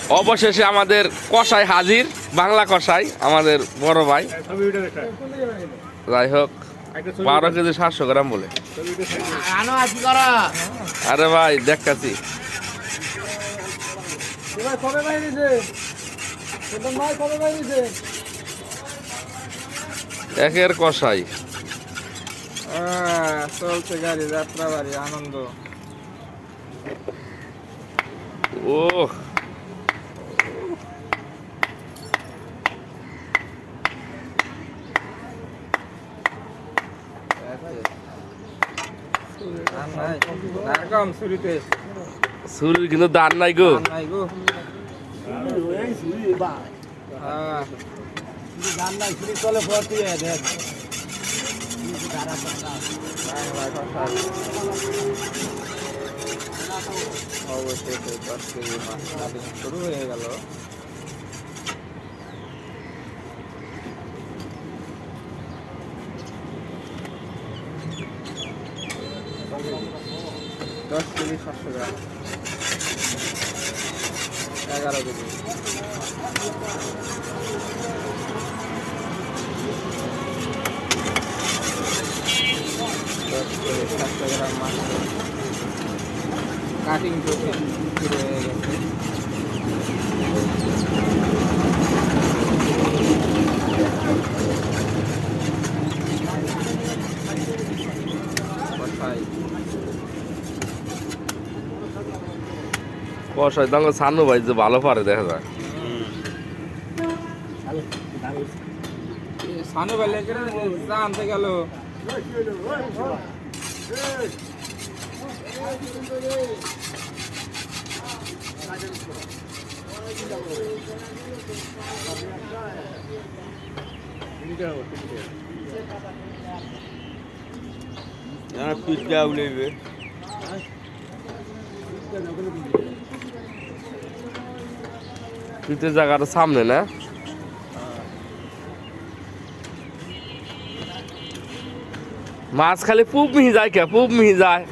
অবশেষে আমাদের কষাই হাজির, বাংলা কষাই আমাদের বড় ভাই। যাই হোক 12 কেজি 700 গ্রাম বলে। আরে ভাই দেখতেছি একের কষাই চলছে গাড়ি যাত্রা বাড়ি আনন্দ। ও ছুরির কিন্তু দান নাই গো। অবশ্যই 10 কেজি মাছ কাটিং শুরু হয়ে গেল। দশ কেজি 700 গ্রাম 11 কেজি। 10 কেজি 700 গ্রাম মাছ কাটিং শুরু হয়ে গেছে। কষাই দাম সানু ভাই যে ভালো পারে দেখা যায়। সানু ভাই আনতে গেল পিঠা উঠবে পিঠের জায়গাটা সামনে না, মাছ খালি পুব মিহি যায় কে, পুব মিহি যায়,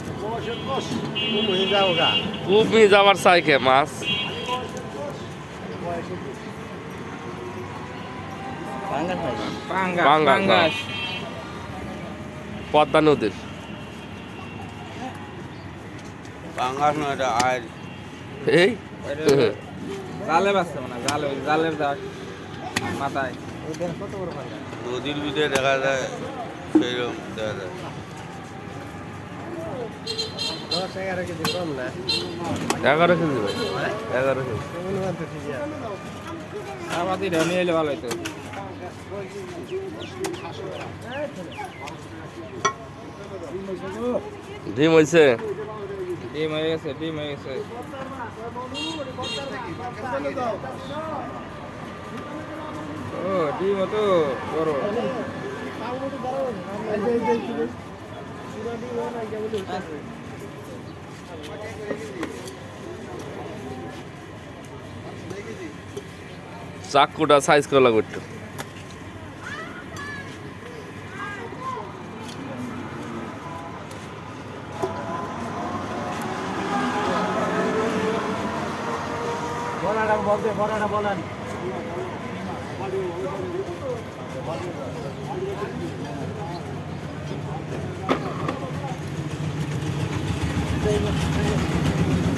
পুব মিহি যাবার চাই কে মাছ। পাঙ্গাস পদ্মা নদীর পাঙ্গাস নয়, এটা আর এই জালে বাঁচতে মানে জালের দাগ মাথায় নদীর ভিতরে দেখা যায়, সেইরকম দেখা যায়। 11 কেজি ভাই, 11 কেজি। আমাদের নিয়ে এলে ভালো হইতো। ডিম হয়েছে, ডিম হয়ে গেছে, ডিম হয়ে গেছে। ও ডিম তো বড়। চাকুটা সাইজ করা লাগবে একটু। বলেন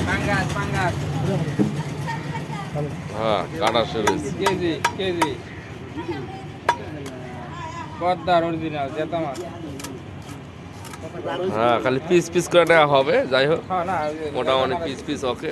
পাঙ্গাস হ্যাঁ কাটা শুরু কেজি কেজি পদ্মার অরিজিনাল জেতা মাছ। হ্যাঁ খালি পিস পিস করে নেওয়া হবে, যাই হোক হ্যাঁ না মোটামুটি পিস পিস ওকে।